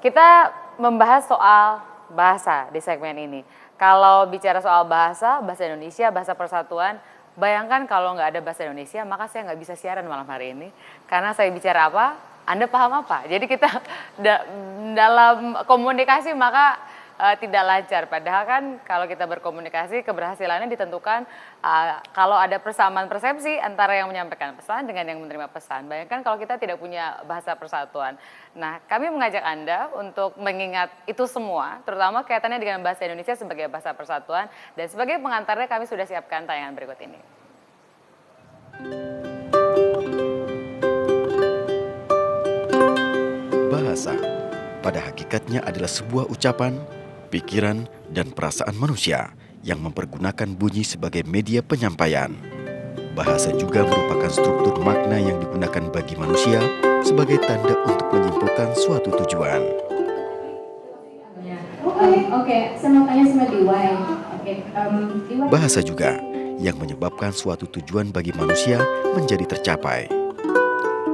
Kita membahas soal bahasa di segmen ini. Kalau bicara soal bahasa Indonesia, bahasa persatuan, bayangkan kalau nggak ada bahasa Indonesia, maka saya nggak bisa siaran malam hari ini. Karena saya bicara apa, Anda paham apa. Jadi kita dalam komunikasi maka tidak lancar. Padahal kan kalau kita berkomunikasi, keberhasilannya ditentukan kalau ada persamaan persepsi antara yang menyampaikan pesan dengan yang menerima pesan. Bayangkan kalau kita tidak punya bahasa persatuan. Nah, kami mengajak Anda untuk mengingat itu semua, terutama kaitannya dengan bahasa Indonesia sebagai bahasa persatuan. Dan sebagai pengantarnya kami sudah siapkan tayangan berikut ini. Bahasa pada hakikatnya adalah sebuah ucapan, pikiran, dan perasaan manusia yang mempergunakan bunyi sebagai media penyampaian. Bahasa juga merupakan struktur makna yang digunakan bagi manusia sebagai tanda untuk menyimpulkan suatu tujuan. Saya mau tanya sama Diwai. Bahasa juga yang menyebabkan suatu tujuan bagi manusia menjadi tercapai.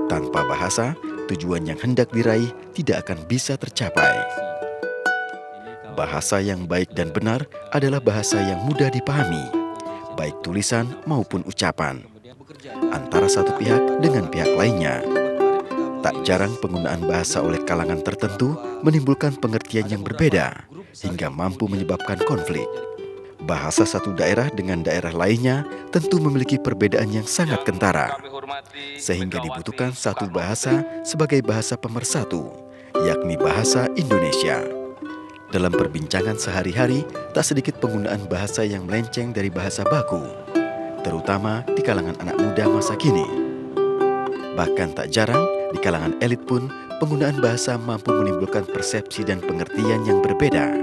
Tanpa bahasa, tujuan yang hendak diraih tidak akan bisa tercapai. Bahasa yang baik dan benar adalah bahasa yang mudah dipahami, baik tulisan maupun ucapan, antara satu pihak dengan pihak lainnya. Tak jarang penggunaan bahasa oleh kalangan tertentu menimbulkan pengertian yang berbeda, hingga mampu menyebabkan konflik. Bahasa satu daerah dengan daerah lainnya tentu memiliki perbedaan yang sangat kentara, sehingga dibutuhkan satu bahasa sebagai bahasa pemersatu, yakni bahasa Indonesia. Dalam perbincangan sehari-hari, tak sedikit penggunaan bahasa yang melenceng dari bahasa baku, terutama di kalangan anak muda masa kini. Bahkan tak jarang, di kalangan elit pun, penggunaan bahasa mampu menimbulkan persepsi dan pengertian yang berbeda.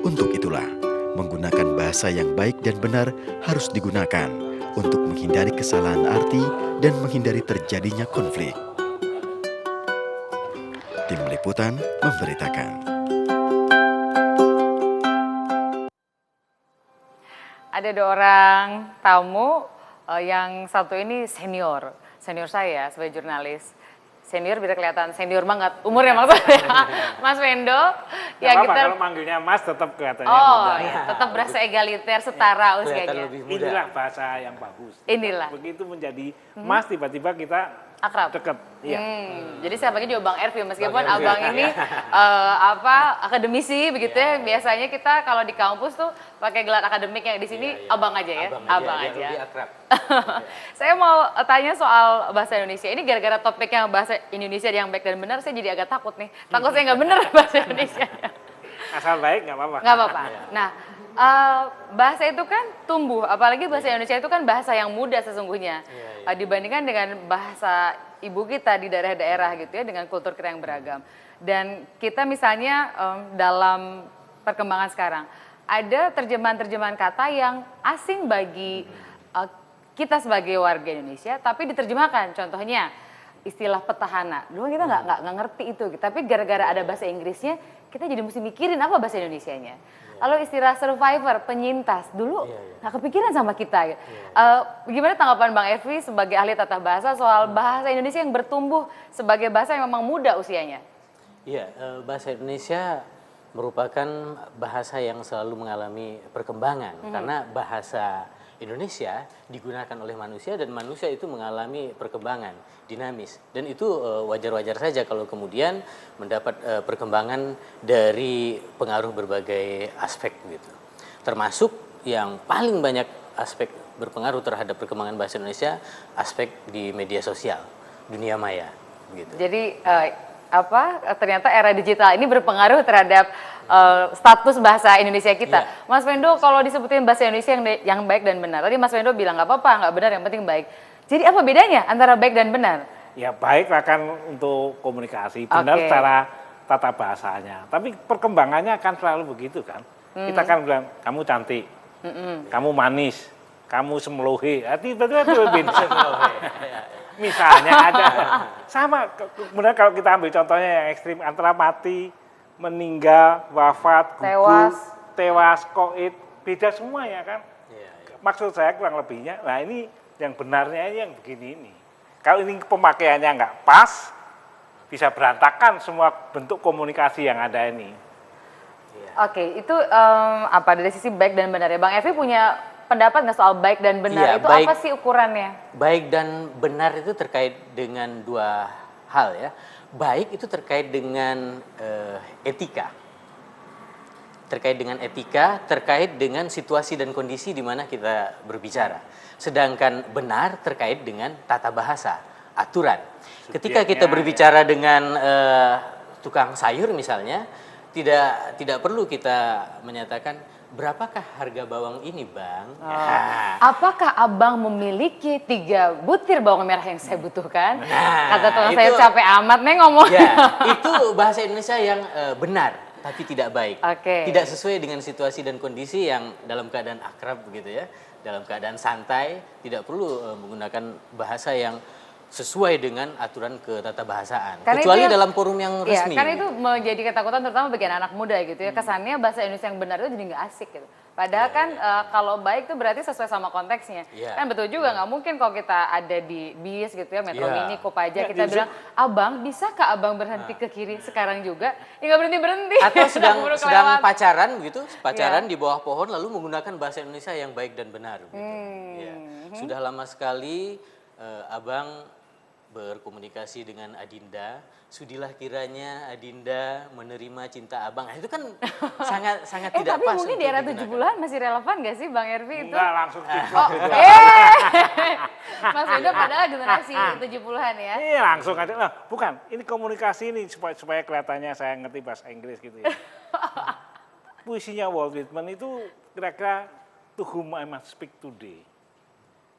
Untuk itulah, menggunakan bahasa yang baik dan benar harus digunakan untuk menghindari kesalahan arti dan menghindari terjadinya konflik. Tim Liputan memberitakan. Ada 2 orang tamu, yang satu ini senior saya sebagai jurnalis. Senior bisa kelihatan senior banget, umurnya maksudnya. Mas Wendo, ya kita kalau manggilnya Mas tetap kelihatannya muda. ya. Tetap berasa egaliter, setara usianya. Inilah bahasa yang bagus. Inilah. Begitu menjadi Mas, tiba-tiba kita akrab. Dekat. Iya. Jadi saya panggil juga Bang Ervi, meskipun Abang ini akademisi begitu ya. Biasanya kita kalau di kampus tuh pakai gelar akademik, yang di sini Abang aja ya. Abang aja. Lebih akrab. Saya mau tanya soal bahasa Indonesia. Ini gara-gara topiknya bahasa Indonesia yang baik dan benar, saya jadi agak takut nih. Takut saya nggak benar bahasa Indonesia. Asal baik nggak apa-apa. Nggak apa-apa. Nah, bahasa itu kan tumbuh, apalagi bahasa Indonesia itu kan bahasa yang muda sesungguhnya. Dibandingkan dengan bahasa ibu kita di daerah-daerah gitu ya, dengan kultur kita yang beragam. Dan kita misalnya dalam perkembangan sekarang, ada terjemahan-terjemahan kata yang asing bagi kita sebagai warga Indonesia, tapi diterjemahkan. Contohnya istilah petahana. Dulu kita nggak ngerti itu, tapi gara-gara ada bahasa Inggrisnya, kita jadi mesti mikirin apa bahasa Indonesianya. Lalu istilah survivor, penyintas, dulu nggak kepikiran sama kita. Gimana tanggapan Bang Ervi sebagai ahli tata bahasa soal bahasa Indonesia yang bertumbuh sebagai bahasa yang memang muda usianya? Iya, bahasa Indonesia merupakan bahasa yang selalu mengalami perkembangan, karena bahasa Indonesia digunakan oleh manusia dan manusia itu mengalami perkembangan dinamis, dan itu wajar-wajar saja kalau kemudian mendapat perkembangan dari pengaruh berbagai aspek gitu. Termasuk yang paling banyak aspek berpengaruh terhadap perkembangan bahasa Indonesia, aspek di media sosial, dunia maya gitu. Jadi ternyata era digital ini berpengaruh terhadap status bahasa Indonesia kita. Yeah. Mas Wendo, kalau disebutin bahasa Indonesia yang baik dan benar, tadi Mas Wendo bilang nggak apa-apa, nggak benar, yang penting baik. Jadi apa bedanya antara baik dan benar? Ya baik akan untuk komunikasi, benar secara tata bahasanya. Tapi perkembangannya akan selalu begitu kan. Kita kan bilang, kamu cantik, kamu manis, kamu semlohe. Tiba-tiba itu beda. Misalnya aja. Sama, kemudian kalau kita ambil contohnya yang ekstrim, antara mati, meninggal, wafat, gugur, tewas, koid, beda semua ya kan. Maksud saya kurang lebihnya, nah ini yang benarnya ini yang begini ini. Kalau ini pemakaiannya nggak pas, bisa berantakan semua bentuk komunikasi yang ada ini. Oke, itu apa dari sisi baik dan benar ya. Bang Evi punya pendapat nggak soal baik dan benar? Iya, Itu baik. apa sih ukurannya? Baik dan benar itu terkait dengan dua hal ya. Baik itu terkait dengan etika. Terkait dengan etika, terkait dengan situasi dan kondisi di mana kita berbicara. Sedangkan benar terkait dengan tata bahasa, aturan. Ketika kita berbicara dengan tukang sayur misalnya, tidak perlu kita menyatakan berapakah harga bawang ini, Bang? Nah, Apakah abang memiliki 3 butir bawang merah yang saya butuhkan? Nah, Kata tukang itu- sayur capek amat nih ngomong. ya, itu bahasa Indonesia yang benar tapi tidak baik. Oke. Tidak sesuai dengan situasi dan kondisi yang dalam keadaan akrab begitu ya. Dalam keadaan santai, tidak perlu menggunakan bahasa yang sesuai dengan aturan ketatabahasaan. Karena Kecuali itu yang- dalam forum yang Iya, resmi. karena itu menjadi ketakutan terutama bagi anak muda gitu ya. Kesannya bahasa Indonesia yang benar itu jadi nggak asik gitu. Padahal kan kalau baik itu berarti sesuai sama konteksnya. Iya. Kan betul juga nggak mungkin kalau kita ada di bis gitu ya, Metro Iya. Mini, Kopaja, Ya, kita justru- bilang, "Abang, bisakah abang berhenti ke kiri sekarang juga?" Ya nggak berhenti-berhenti. Atau sedang Udah sedang kelewat. pacaran begitu, pacaran Iya. di bawah pohon lalu menggunakan bahasa Indonesia yang baik dan benar gitu. Ya. Sudah lama sekali Abang berkomunikasi dengan Adinda, sudilah kiranya Adinda menerima cinta Abang. Nah, itu kan sangat tidak Tapi pas. mungkin untuk di era digunakan. 70-an masih relevan nggak sih Bang Ervi itu? Enggak langsung Oh, jeblok gitu. Mas Wido padahal generasi 70-an ya. Iya langsung aja. Nah, bukan, ini komunikasi ini supaya kelihatannya saya ngerti bahasa Inggris gitu ya. Puisinya Walt Whitman itu kira-kira to whom I must speak today.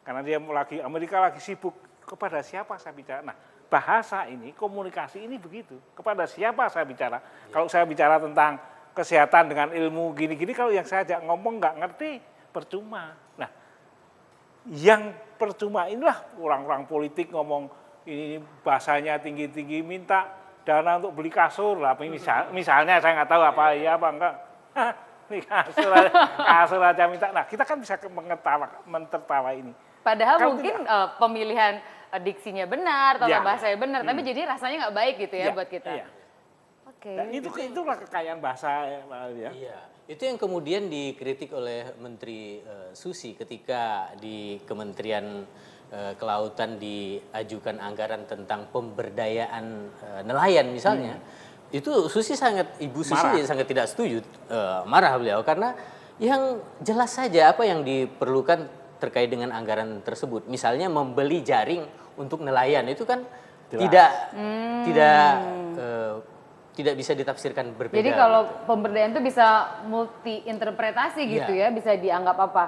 Karena dia Amerika lagi sibuk, kepada siapa saya bicara. Nah, bahasa ini, komunikasi ini begitu. Kepada siapa saya bicara. Kalau saya bicara tentang kesehatan dengan ilmu gini-gini, kalau yang saya ajak ngomong nggak ngerti, percuma. Nah, yang percuma inilah orang-orang politik ngomong ini bahasanya tinggi-tinggi, minta dana untuk beli kasur lah. Misalnya saya nggak tahu apa iya apa enggak. Ini kasur aja minta. Nah, kita kan bisa mentertawa ini. Padahal Kalau mungkin pemilihan diksinya benar, tata Iya. bahasanya benar, tapi jadi rasanya nggak baik gitu ya Iya, buat kita. iya. Oke. Dan itulah kekayaan bahasa ya. Iya, itu yang kemudian dikritik oleh Menteri Susi ketika di Kementerian Kelautan diajukan anggaran tentang pemberdayaan nelayan misalnya. Itu Ibu Susi Marah. sangat tidak setuju, marah beliau karena yang jelas saja apa yang diperlukan terkait dengan anggaran tersebut. Misalnya membeli jaring untuk nelayan itu kan Jelas. tidak bisa ditafsirkan berbeda. Jadi kalau pemberdayaan itu bisa multi interpretasi gitu Iya. ya, bisa dianggap apa?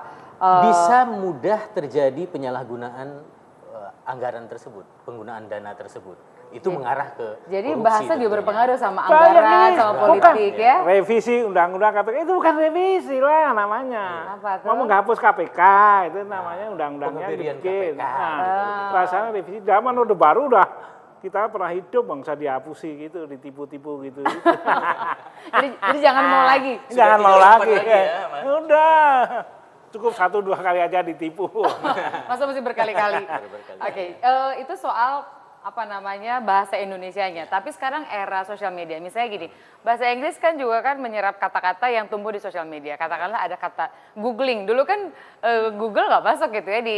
Bisa mudah terjadi penyalahgunaan anggaran tersebut, penggunaan dana tersebut. Itu mengarah ke Jadi korupsi bahasa juga tentunya. berpengaruh sama Banyak anggaran, nih, sama bukan. politik ya. Revisi undang-undang KPK itu bukan revisi lah namanya. Apa tuh? Mau menghapus KPK itu namanya undang-undangnya Pengebirian dibikin. KPK. Nah, rasanya revisi zaman Orde Baru udah kita pernah hidup bangsa dihapusi gitu, ditipu-tipu gitu. Jadi jangan mau lagi. Jangan tidak mau sempat lagi. lagi ya, Mas. Udah. Cukup 1-2 kali aja ditipu. Masa mesti berkali-kali. Berkali-kali. Oke, itu soal apa namanya bahasa Indonesianya. Tapi sekarang era sosial media. Misalnya gini, bahasa Inggris kan juga kan menyerap kata-kata yang tumbuh di sosial media. Katakanlah ada kata googling. Dulu kan Google nggak masuk gitu ya di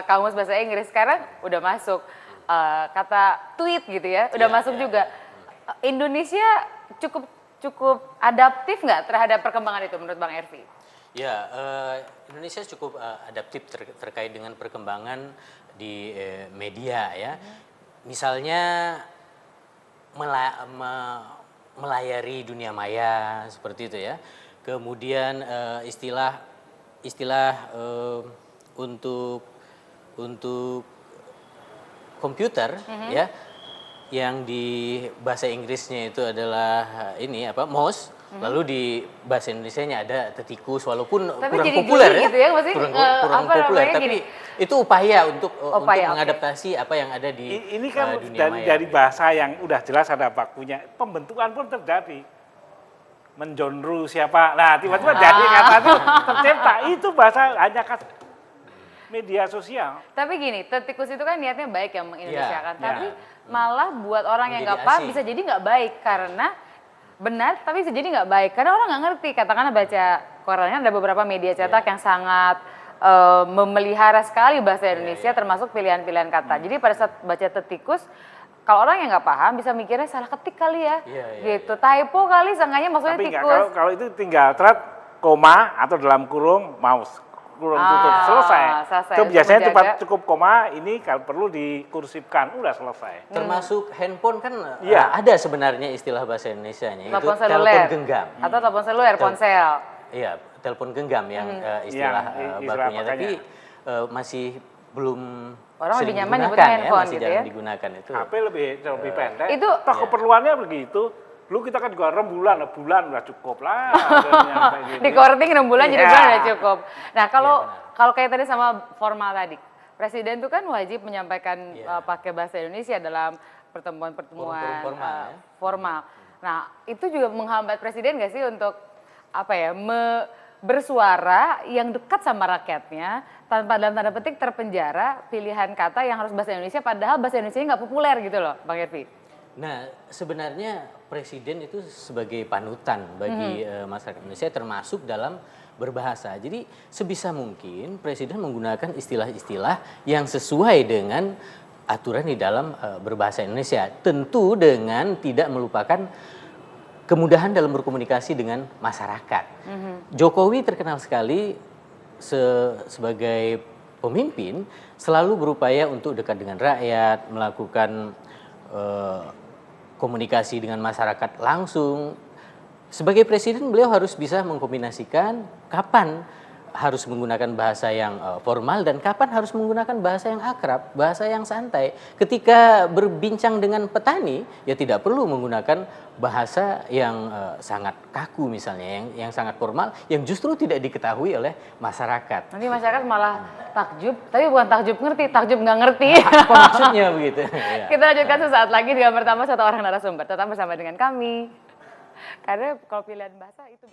kamus bahasa Inggris. Sekarang udah masuk kata tweet gitu ya, udah masuk juga. Indonesia cukup adaptif nggak terhadap perkembangan itu menurut Bang Ervi? Ya, Indonesia cukup adaptif terkait dengan perkembangan di media ya. Misalnya melayari dunia maya seperti itu ya. Kemudian istilah untuk komputer ya, yang di bahasa Inggrisnya itu adalah mouse. Lalu di bahasa Indonesianya ada tetikus, walaupun Tapi kurang jadi populer geli ya, gitu ya, maksudnya, kurang apa populer. namanya, Tapi gini. itu upaya untuk Upaya, oke. mengadaptasi apa yang ada di Ini kan dunia maya. dari bahasa yang udah jelas ada bakunya, pembentukan pun terjadi. Menjonru siapa, nah tiba-tiba jadi kata itu tercipta, itu bahasa hanya media sosial. Tapi gini, tetikus itu kan niatnya baik yang mengindonesiakan. Iya, Tapi malah buat orang yang Menjadi nggak paham asing. bisa jadi nggak baik karena benar tapi bisa jadi nggak baik karena orang nggak ngerti. Katakanlah baca korannya ada beberapa media cetak yang sangat memelihara sekali bahasa Indonesia termasuk pilihan-pilihan kata. Jadi pada saat baca tetikus kalau orang yang nggak paham bisa mikirnya salah ketik kali ya, gitu. Typo kali, sangkanya maksudnya Tapi nggak, tikus. kalau itu tinggal thread, koma atau dalam kurung mouse, kurung tutup, selesai. Selesai. Itu Untuk biasanya menjaga. cukup koma, ini kalau perlu dikursifkan, udah selesai. Termasuk handphone kan Iya. ada sebenarnya istilah bahasa Indonesianya itu Telepon telepon seluler genggam. atau telepon seluler, ponsel. Iya, telepon genggam yang istilah istilah bakunya, tapi makanya. masih belum Orang lebih sering nyaman digunakan nyebutnya handphone masih gitu jarang ya. digunakan itu. HP lebih pendek. Itu- toh keperluannya begitu. Dulu kita kan juga rembulan, bulan udah cukup lah. Udah nyampe gitu. Di courting 6 bulan jadi Iya. bulan udah cukup. Nah kalau kayak tadi sama formal tadi, presiden itu kan wajib menyampaikan pakai bahasa Indonesia dalam pertemuan-pertemuan Forum-forum formal, ya. formal. Nah itu juga menghambat presiden nggak sih untuk apa ya bersuara yang dekat sama rakyatnya tanpa dalam tanda petik terpenjara pilihan kata yang harus bahasa Indonesia padahal bahasa Indonesia nggak populer gitu loh, Bang Irvi. Nah, sebenarnya presiden itu sebagai panutan bagi masyarakat Indonesia termasuk dalam berbahasa. Jadi sebisa mungkin presiden menggunakan istilah-istilah yang sesuai dengan aturan di dalam berbahasa Indonesia. Tentu dengan tidak melupakan kemudahan dalam berkomunikasi dengan masyarakat. Jokowi terkenal sekali sebagai pemimpin selalu berupaya untuk dekat dengan rakyat, melakukan komunikasi dengan masyarakat langsung. Sebagai presiden beliau harus bisa mengkombinasikan kapan harus menggunakan bahasa yang formal dan kapan harus menggunakan bahasa yang akrab, bahasa yang santai. Ketika berbincang dengan petani, ya tidak perlu menggunakan bahasa yang sangat kaku misalnya, yang sangat formal, yang justru tidak diketahui oleh masyarakat. Nanti masyarakat malah takjub, tapi bukan takjub ngerti, takjub nggak ngerti. Apa maksudnya begitu? Ya. Kita lanjutkan sesaat lagi dengan pertama satu orang narasumber. Tetap bersama dengan kami. Karena kalau pilihan bahasa itu